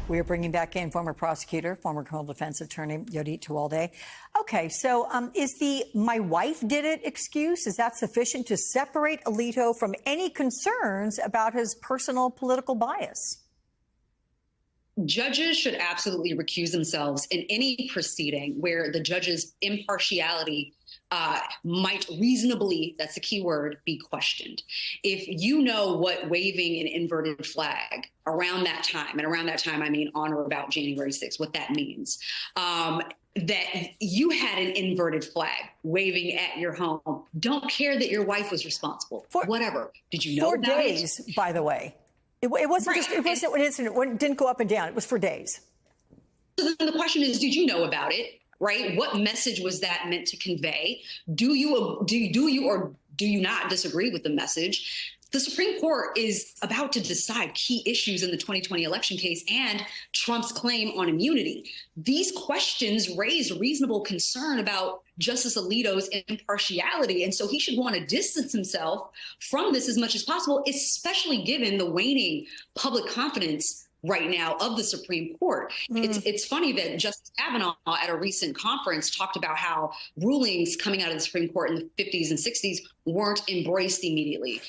We are bringing back in former prosecutor, former criminal defense attorney Yodit Tewolde. Okay, so is the "my wife did it" excuse, is that sufficient to separate Alito from any concerns about his personal political bias? Judges should absolutely recuse themselves in any proceeding where the judge's impartiality might reasonably, that's the key word, be questioned. If you know what waving an inverted flag around that time, and around that time I mean on or about January 6th, what that means, that you had an inverted flag waving at your home, don't care that your wife was responsible, whatever. Did you know for about days, it? By the way. It wasn't Right. just, it wasn't an incident, it didn't go up and down, it was for days. So then the question is, did you know about it? Right? What message was that meant to convey? Do you or do you not disagree with the message? The Supreme Court is about to decide key issues in the 2020 election case and Trump's claim on immunity. These questions raise reasonable concern about Justice Alito's impartiality. And so he should want to distance himself from this as much as possible, especially given the waning public confidence right now of the Supreme Court. It's funny that Justice Kavanaugh at a recent conference talked about how rulings coming out of the Supreme Court in the 50s and 60s weren't embraced immediately.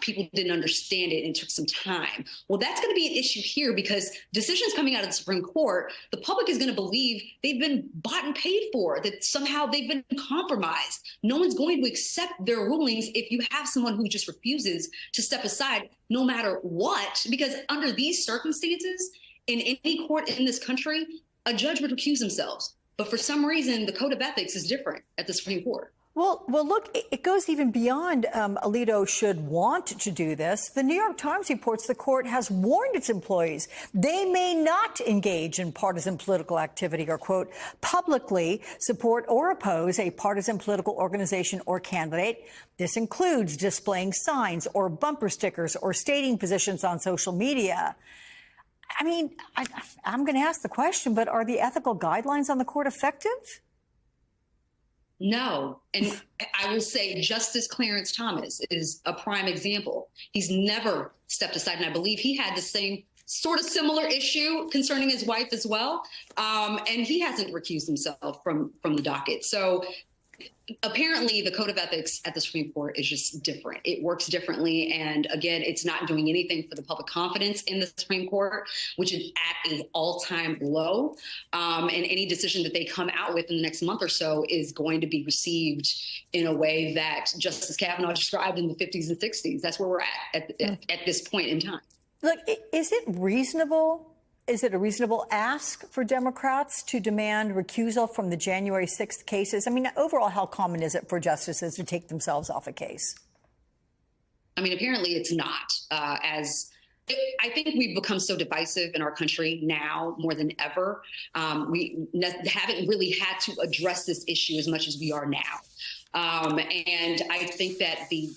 People didn't understand it and it took some time. Well, that's going to be an issue here because decisions coming out of the Supreme Court, the public is going to believe they've been bought and paid for, that somehow they've been compromised. No one's going to accept their rulings if you have someone who just refuses to step aside no matter what, because under these circumstances, in any court in this country, a judge would recuse themselves. But for some reason, the code of ethics is different at the Supreme Court. Well, look, it goes even beyond Alito should want to do this. The New York Times reports the court has warned its employees they may not engage in partisan political activity or, quote, publicly support or oppose a partisan political organization or candidate. This includes displaying signs or bumper stickers or stating positions on social media. I mean, I'm going to ask the question, but are the ethical guidelines on the court effective? No. And I will say Justice Clarence Thomas is a prime example. He's never stepped aside. And I believe he had the same sort of similar issue concerning his wife as well. And he hasn't recused himself from the docket. So apparently the code of ethics at the Supreme Court is just different. It works differently. And again, it's not doing anything for the public confidence in the Supreme Court, which is at an all-time low. And any decision that they come out with in the next month or so is going to be received in a way that Justice Kavanaugh described in the 50s and 60s. That's where we're at this point in time. Look, is it reasonable? Is it a reasonable ask for Democrats to demand recusal from the January 6th cases? I mean, overall, how common is it for justices to take themselves off a case? I mean, apparently it's not. I think we've become so divisive in our country now more than ever. We haven't really had to address this issue as much as we are now. And I think that the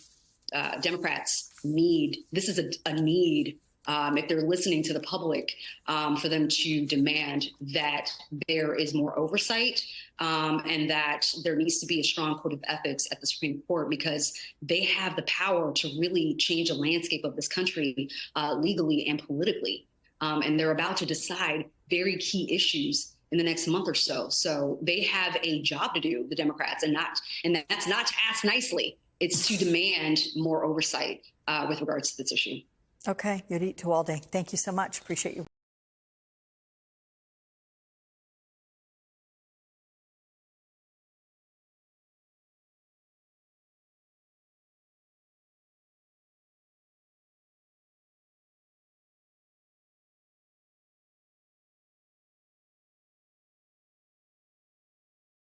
Democrats this is a need. If they're listening to the public, for them to demand that there is more oversight and that there needs to be a strong code of ethics at the Supreme Court because they have the power to really change the landscape of this country legally and politically. And they're about to decide very key issues in the next month or so. So they have a job to do, the Democrats, and that's not to ask nicely. It's to demand more oversight with regards to this issue. Okay, Yodit Tewolde, thank you so much. Appreciate you.